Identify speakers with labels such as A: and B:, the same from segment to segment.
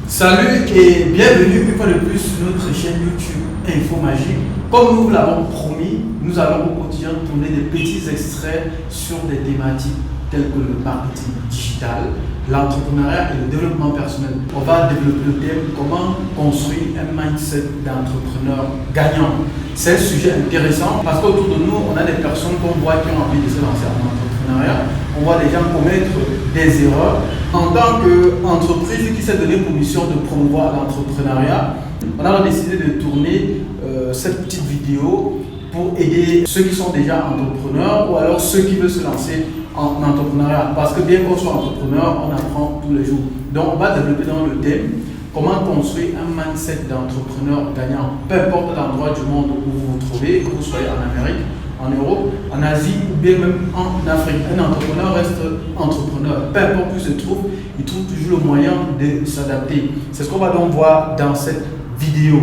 A: Salut et bienvenue une fois de plus sur notre chaîne YouTube Info Magie. Comme nous vous l'avons promis, nous allons au quotidien tourner des petits extraits sur des thématiques telles que le marketing digital, l'entrepreneuriat et le développement personnel. On va développer le thème comment construire un mindset d'entrepreneur gagnant. C'est un sujet intéressant parce qu'autour de nous, on a des personnes qu'on voit qui ont envie de se lancer en entrepreneuriat. On voit des gens commettre des erreurs. En tant qu'entreprise qui s'est donnée pour mission de promouvoir l'entrepreneuriat, on a décidé de tourner cette petite vidéo pour aider ceux qui sont déjà entrepreneurs ou alors ceux qui veulent se lancer en entrepreneuriat. Parce que bien qu'on soit entrepreneur, on apprend tous les jours. Donc on va développer dans le thème comment construire un mindset d'entrepreneur gagnant, peu importe l'endroit du monde où vous vous trouvez, que vous soyez en Amérique, en Europe, en Asie ou bien même en Afrique. Un entrepreneur reste entrepreneur. Peu importe où il se trouve, il trouve toujours le moyen de s'adapter. C'est ce qu'on va donc voir dans cette vidéo.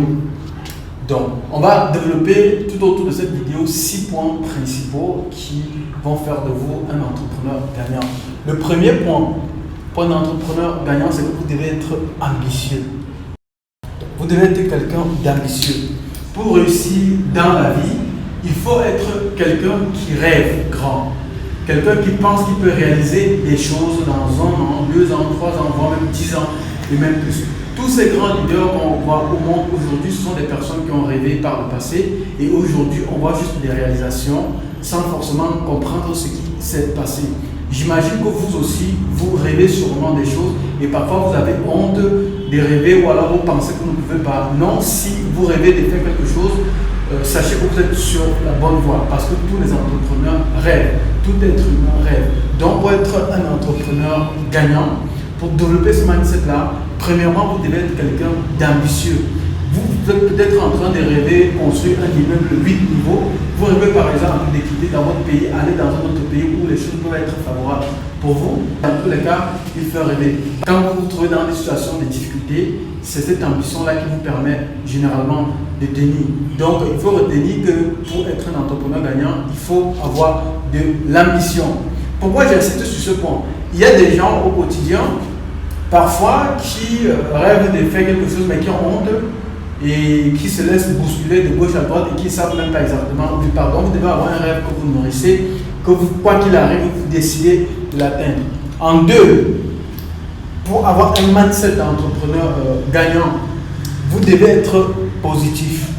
A: Donc, on va développer tout autour de cette vidéo 6 points principaux qui vont faire de vous un entrepreneur gagnant. Le premier point d'entrepreneur gagnant, c'est que vous devez être ambitieux. Vous devez être quelqu'un d'ambitieux. Pour réussir dans la vie, il faut être quelqu'un qui rêve grand, quelqu'un qui pense qu'il peut réaliser des choses dans 1 an, 2 ans, 3 ans, voire même 10 ans et même plus. Tous ces grands leaders qu'on voit au monde aujourd'hui, ce sont des personnes qui ont rêvé par le passé et aujourd'hui on voit juste des réalisations sans forcément comprendre ce qui s'est passé. J'imagine que vous aussi, vous rêvez sûrement des choses et parfois vous avez honte de rêver ou alors vous pensez que vous ne pouvez pas. Non, si vous rêvez de faire quelque chose, sachez que vous êtes sur la bonne voie parce que tous les entrepreneurs rêvent, tout être humain rêve. Donc pour être un entrepreneur gagnant, pour développer ce mindset-là, premièrement, vous devez être quelqu'un d'ambitieux. Vous êtes peut-être en train de rêver construire un immeuble 8 niveaux. Vous rêvez par exemple de quitter dans votre pays, aller dans un autre pays où les choses peuvent être favorables pour vous. Dans tous les cas, il fait rêver. Quand vous vous trouvez dans des situations de difficulté, c'est cette ambition-là qui vous permet généralement de tenir. Donc, il faut retenir que pour être un entrepreneur gagnant, il faut avoir de l'ambition. Pourquoi j'insiste sur ce point? Il y a des gens au quotidien, parfois, qui rêvent de faire quelque chose, mais qui ont honte et qui se laissent bousculer de gauche à droite et qui ne savent même pas exactement où ils partent. Donc, vous devez avoir un rêve que vous nourrissez, que vous, quoi qu'il arrive, vous décidez de l'atteindre. En deux, pour avoir un mindset d'entrepreneur gagnant, vous devez être positif.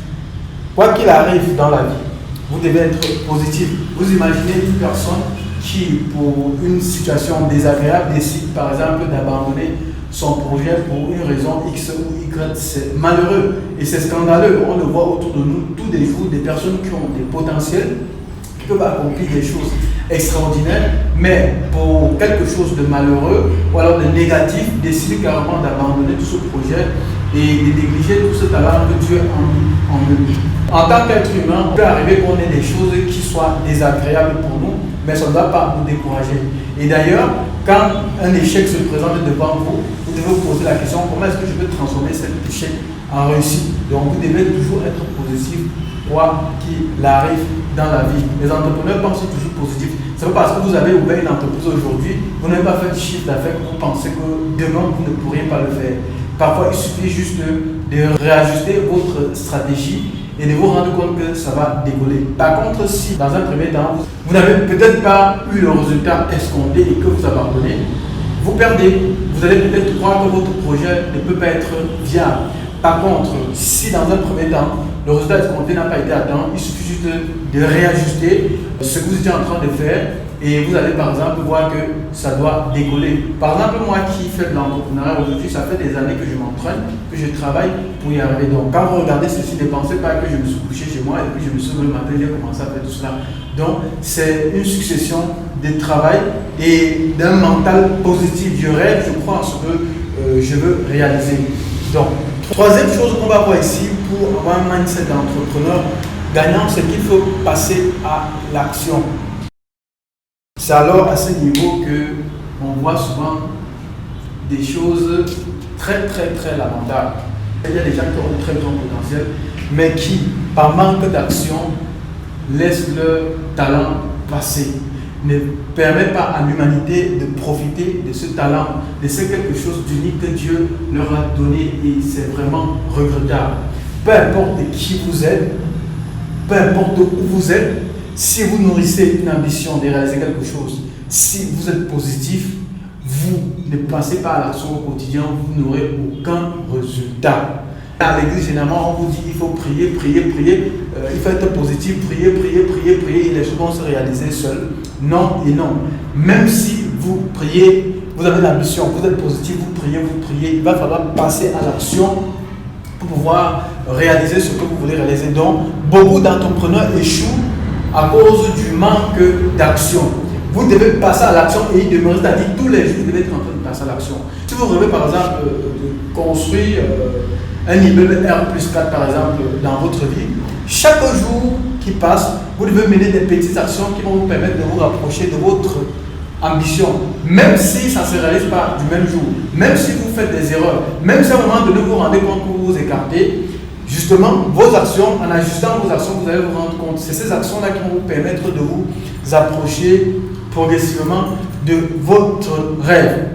A: Quoi qu'il arrive dans la vie, vous devez être positif. Vous imaginez une personne qui, pour une situation désagréable, décide par exemple d'abandonner son projet pour une raison X ou Y. C'est malheureux et c'est scandaleux. On le voit autour de nous tous les jours, des personnes qui ont des potentiels, qui peuvent accomplir des choses extraordinaires, mais pour quelque chose de malheureux ou alors de négatif, décident carrément d'abandonner tout ce projet et de négliger tout ce talent que Dieu a mis en eux. En tant qu'être humain, on peut arriver qu'on ait des choses qui soient désagréables pour nous, mais ça ne va pas vous décourager. Et d'ailleurs, quand un échec se présente devant vous, vous devez vous poser la question, comment est-ce que je peux transformer cet échec en réussite? Donc vous devez toujours être positif, quoi qu'il arrive dans la vie. Les entrepreneurs pensent toujours positif. C'est pas parce que vous avez ouvert une entreprise aujourd'hui, vous n'avez pas fait de chiffre d'affaires que vous pensez que demain vous ne pourriez pas le faire. Parfois, il suffit juste de réajuster votre stratégie et de vous rendre compte que ça va décoller. Par contre, si dans un premier temps, vous n'avez peut-être pas eu le résultat escompté et que vous abandonnez, vous perdez. Vous allez peut-être croire que votre projet ne peut pas être viable. Par contre, si dans un premier temps, le résultat escompté n'a pas été atteint, il suffit juste de réajuster ce que vous étiez en train de faire et vous allez par exemple voir que ça doit décoller. Par exemple, moi qui fais de l'entrepreneuriat aujourd'hui, ça fait des années que je m'entraîne, que je travaille pour y arriver. Donc quand vous regardez ceci, ne pensez pas que je me suis couché chez moi et puis je me suis levé le matin et j'ai commencé à faire tout cela. Donc c'est une succession de travail et d'un mental positif. Je rêve, je crois en ce que je veux réaliser. Donc, troisième chose qu'on va voir ici pour avoir un mindset d'entrepreneur gagnant, c'est qu'il faut passer à l'action. C'est alors à ce niveau qu'on voit souvent des choses très lamentables. Il y a des gens qui ont un très grand potentiel, mais qui, par manque d'action, laissent leur talent passer. ne permet pas à l'humanité de profiter de ce talent, de ce quelque chose d'unique que Dieu leur a donné, et c'est vraiment regrettable. Peu importe qui vous êtes, peu importe où vous êtes, si vous nourrissez une ambition de réaliser quelque chose, si vous êtes positif, vous ne passez pas à l'action au quotidien, vous n'aurez aucun résultat. À l'église, généralement, on vous dit qu'il faut prier, prier, prier, il faut être positif, prier, prier, prier, prier, et les choses vont se réaliser seules. Non et non. Même si vous priez, vous avez l'ambition, vous êtes positif, vous priez, il va falloir passer à l'action pour pouvoir réaliser ce que vous voulez réaliser. Donc, beaucoup d'entrepreneurs échouent à cause du manque d'action. Vous devez passer à l'action et y demeurer, c'est-à-dire tous les jours, vous devez être en train de passer à l'action. Si vous rêvez par exemple de construire un immeuble R+4 par exemple dans votre vie, chaque jour qui passe, vous devez mener des petites actions qui vont vous permettre de vous rapprocher de votre ambition. Même si ça ne se réalise pas du même jour, même si vous faites des erreurs, même si à un moment donné vous vous rendez compte que vous vous écartez, justement, vos actions, en ajustant vos actions, vous allez vous rendre compte. C'est ces actions-là qui vont vous permettre de vous approcher progressivement de votre rêve.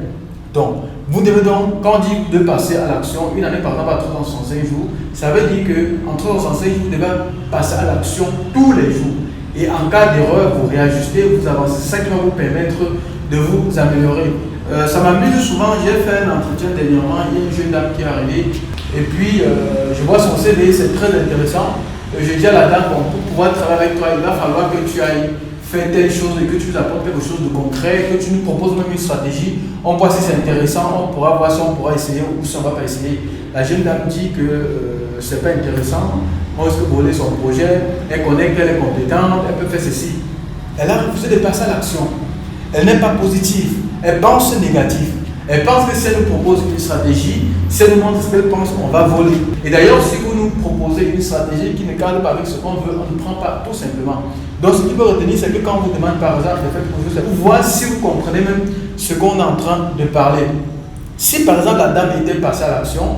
A: Donc, vous devez donc, quand on dit de passer à l'action, une année par exemple à 365 jours, ça veut dire qu'en 365 jours, vous devez passer à l'action tous les jours. Et en cas d'erreur, vous réajustez, vous avancez. C'est ça qui va vous permettre de vous améliorer. Ça m'amuse souvent, j'ai fait un entretien dernièrement, il y a une jeune dame qui est arrivée, et puis je vois son CV, c'est très intéressant. Je dis à la dame, bon, pour pouvoir travailler avec toi, il va falloir que tu ailles faire telle chose et que tu nous apportes quelque chose de concret, que tu nous proposes même une stratégie. On voit si c'est intéressant, on pourra voir si on pourra essayer ou si on ne va pas essayer. La jeune dame dit que ce n'est pas intéressant, on risque de voler son projet, elle connaît qu'elle est compétente, elle peut faire ceci. Elle a refusé de passer à l'action. Elle n'est pas positive, elle pense négatif. Elle pense que si elle nous propose une stratégie, si elle nous montre ce qu'elle pense, on va voler. Et d'ailleurs, si vous nous proposez une stratégie qui ne cadre pas avec ce qu'on veut, on ne prend pas tout simplement. Donc, ce qu'il faut retenir, c'est que quand on vous demande par exemple de faire quelque chose, c'est pour voir si vous comprenez même ce qu'on est en train de parler. Si par exemple la dame était passée à l'action,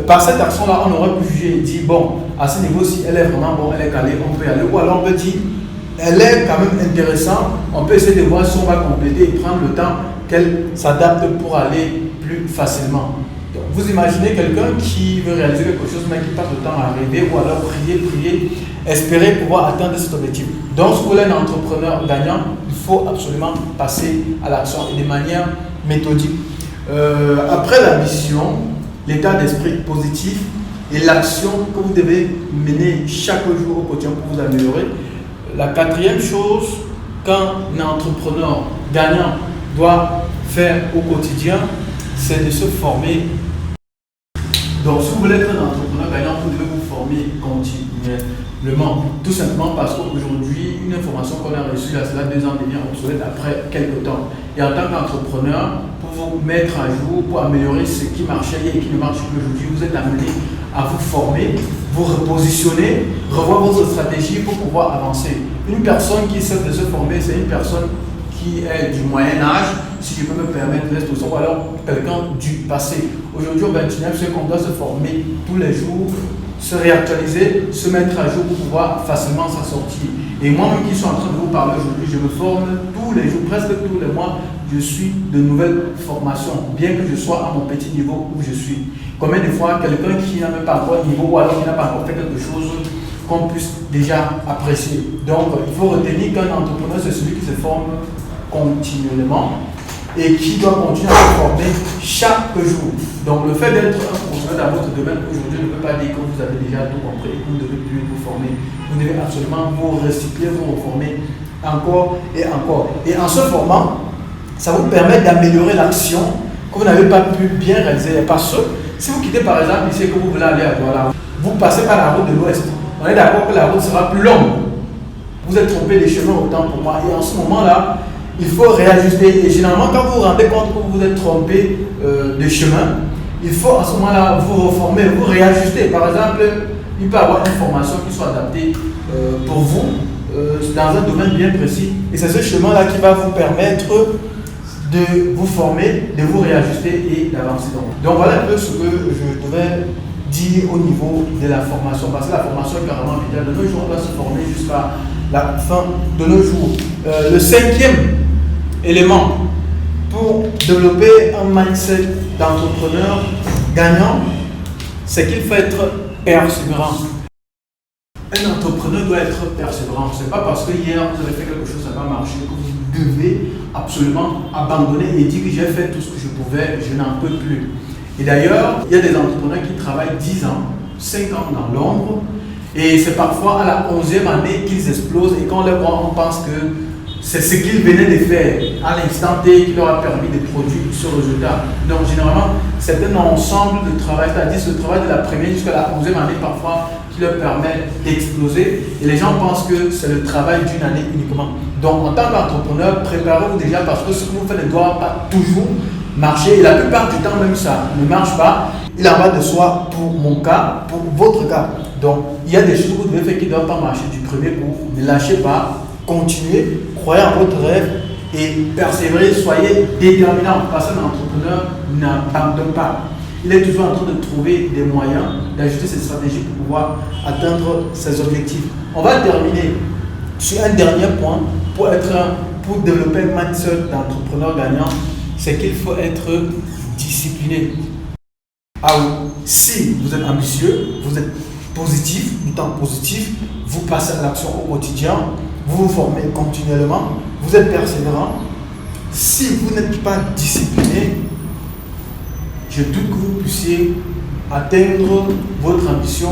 A: par cette action-là, on aurait pu juger et dire, bon, à ce niveau-ci, elle est vraiment bon, elle est calée, on peut y aller. Ou alors on peut dire, elle est quand même intéressante, on peut essayer de voir si on va compléter et prendre le temps qu'elle s'adapte pour aller plus facilement. Donc, vous imaginez quelqu'un qui veut réaliser quelque chose mais qui passe le temps à rêver ou alors prier, espérer pouvoir atteindre cet objectif. Donc, si vous voulez un entrepreneur gagnant, il faut absolument passer à l'action et de manière méthodique. Après l'ambition, l'état d'esprit positif et l'action que vous devez mener chaque jour au quotidien pour vous améliorer. La quatrième chose qu'un entrepreneur gagnant doit faire au quotidien, c'est de se former. Donc, si vous voulez être un entrepreneur gagnant, vous devez vous former continuellement. Tout simplement parce qu'aujourd'hui, une information qu'on a reçue, là, cela 2 ans devient obsolète après quelques temps. Et en tant qu'entrepreneur, pour vous mettre à jour, pour améliorer ce qui marchait hier et qui ne marche plus aujourd'hui, vous êtes amené à vous former, vous repositionner, revoir votre stratégie pour pouvoir avancer. Une personne qui sait de se former, c'est une personne qui est du Moyen Âge, si je peux me permettre l'expression, ou alors quelqu'un du passé. Aujourd'hui, au 21e siècle, on doit se former tous les jours, se réactualiser, se mettre à jour pour pouvoir facilement s'en sortir. Et moi-même qui suis en train de vous parler aujourd'hui, je me forme tous les jours, presque tous les mois, je suis de nouvelles formations, bien que je sois à mon petit niveau où je suis. Combien de fois quelqu'un qui n'a même pas encore un niveau ou alors qui n'a pas encore fait quelque chose qu'on puisse déjà apprécier. Donc, il faut retenir qu'un entrepreneur, c'est celui qui se forme continuellement et qui doit continuer à se former chaque jour. Donc, le fait d'être un professionnel dans votre domaine aujourd'hui ne veut pas dire que vous avez déjà tout compris et que vous ne devez plus vous former. Vous devez absolument vous recycler, vous reformer encore et encore. Et en se formant, ça vous permet d'améliorer l'action que vous n'avez pas pu bien réaliser. Parce que si vous quittez par exemple ici et que vous voulez aller à Douala, vous passez par la route de l'Ouest. On est d'accord que la route sera plus longue. Vous êtes trompé des chemins autant pour moi. Et en ce moment-là, il faut réajuster. Et généralement, quand vous vous rendez compte que vous êtes trompé de chemin, il faut en ce moment-là vous reformer, vous réajuster. Par exemple, il peut y avoir une formation qui soit adaptée pour vous dans un domaine bien précis. Et c'est ce chemin-là qui va vous permettre de vous former, de vous réajuster et d'avancer. Donc voilà un peu ce que je devais dire au niveau de la formation. Parce que la formation est carrément vitale. De nos jours, on doit se former jusqu'à la fin de nos jours. Le cinquième élément pour développer un mindset d'entrepreneur gagnant, c'est qu'il faut être persévérant. Un entrepreneur doit être persévérant. Ce n'est pas parce que hier vous avez fait quelque chose, ça n'a pas marché, que vous devez absolument abandonner et dire que j'ai fait tout ce que je pouvais, je n'en peux plus. Et d'ailleurs, il y a des entrepreneurs qui travaillent 10 ans, 5 ans dans l'ombre, et c'est parfois à la 11e année qu'ils explosent, et quand on les voit, on pense que c'est ce qu'ils venaient de faire à l'instant T qui leur a permis de produire ce résultat. Donc généralement, c'est un ensemble de travail, c'est-à-dire ce travail de la première jusqu'à la 11e année parfois qui leur permet d'exploser. Et les gens pensent que c'est le travail d'une année uniquement. Donc en tant qu'entrepreneur, préparez-vous déjà parce que ce que vous faites ne doit pas toujours marcher. Et la plupart du temps, même ça ne marche pas. Il en va de soi pour mon cas, pour votre cas. Donc il y a des choses que vous devez faire qui ne doivent pas marcher du premier coup. Ne lâchez pas. Continuez, croyez en votre rêve et persévérez, soyez déterminant parce qu'un entrepreneur n'abandonne pas. Il est toujours en train de trouver des moyens d'ajuster ses stratégies pour pouvoir atteindre ses objectifs. On va terminer sur un dernier point pour développer un mindset d'entrepreneur gagnant, c'est qu'il faut être discipliné. Ah oui, si vous êtes ambitieux, vous êtes positif, du temps positif, vous passez à l'action au quotidien, vous vous formez continuellement, vous êtes persévérant. Si vous n'êtes pas discipliné, je doute que vous puissiez atteindre votre ambition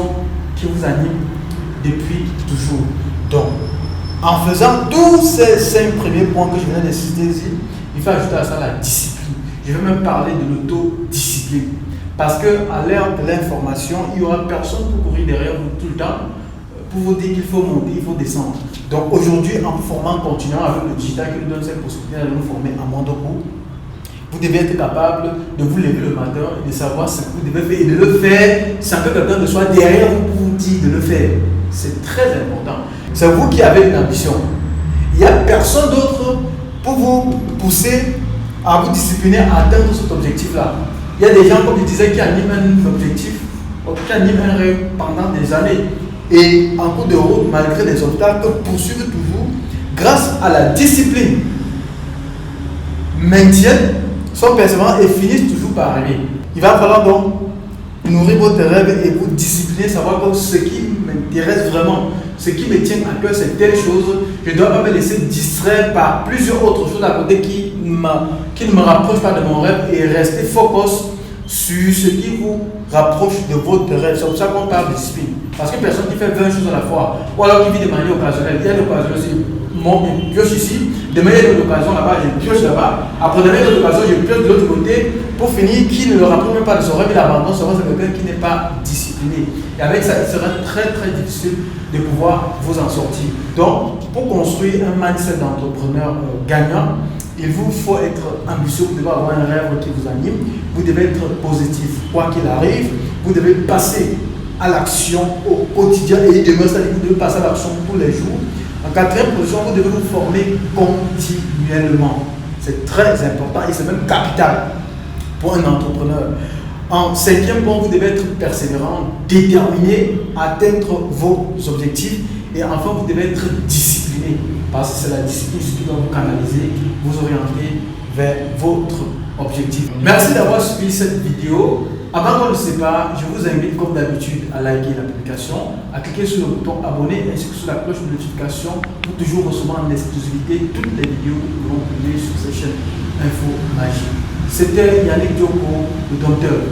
A: qui vous anime depuis toujours. Donc, en faisant tous ces 5 premiers points que je viens de citer ici, il faut ajouter à ça la discipline. Je vais même parler de l'autodiscipline. Parce qu'à l'ère de l'information, il n'y aura personne pour courir derrière vous tout le temps pour vous dire qu'il faut monter, il faut descendre. Donc aujourd'hui, en formant continuant avec le digital qui nous donne cette possibilité de nous former à moindre coût, vous devez être capable de vous lever le matin et de savoir ce que vous devez faire et de le faire sans que quelqu'un ne soit derrière vous pour vous dire de le faire. C'est très important. C'est vous qui avez une ambition. Il n'y a personne d'autre pour vous pousser à vous discipliner à atteindre cet objectif-là. Il y a des gens, comme je disais, qui animent un objectif, qui animent un rêve pendant des années. Et en cours de route, malgré des obstacles, poursuivent toujours, grâce à la discipline, maintiennent, sont persévérants et finissent toujours par arriver. Il va falloir donc nourrir votre rêve et vous discipliner, savoir que ce qui m'intéresse vraiment, ce qui me tient à cœur, c'est telle chose. Je ne dois pas me laisser distraire par plusieurs autres choses à côté qui ne me rapprochent pas de mon rêve et rester focus sur ce qui vous rapproche de votre rêve. C'est pour ça qu'on parle de discipline. Parce qu'une personne qui fait 20 choses à la fois, ou alors qui vit de manière occasionnelle, il y a l'occasion aussi. Moi, je pioche ici, demain il y a une occasion là-bas, je pioche là-bas, après demain il y a une occasion, je pioche de l'autre côté, pour finir, qui ne le rapproche même pas de son rêve, il abandonne son rêve, c'est quelqu'un qui n'est pas discipliné. Et avec ça, il sera très très difficile de pouvoir vous en sortir. Donc, pour construire un mindset d'entrepreneur gagnant, il vous faut être ambitieux, vous devez avoir un rêve qui vous anime, vous devez être positif, quoi qu'il arrive, vous devez passer à l'action au quotidien et demain, c'est-à-dire que vous devez passer à l'action tous les jours. En quatrième position, vous devez vous former continuellement. C'est très important et c'est même capital pour un entrepreneur. En cinquième point, vous devez être persévérant, déterminé à atteindre vos objectifs. Et enfin, vous devez être discipliné. Parce que c'est la discipline qui va vous canaliser, vous orienter vers votre objectif. Merci d'avoir suivi cette vidéo. Avant qu'on ne se sépare, je vous invite comme d'habitude à liker la publication, à cliquer sur le bouton abonner ainsi que sur la cloche de notification pour toujours recevoir en exclusivité toutes les vidéos que nous allons publier sur cette chaîne Info Magie. C'était Yannick Dioko, le docteur.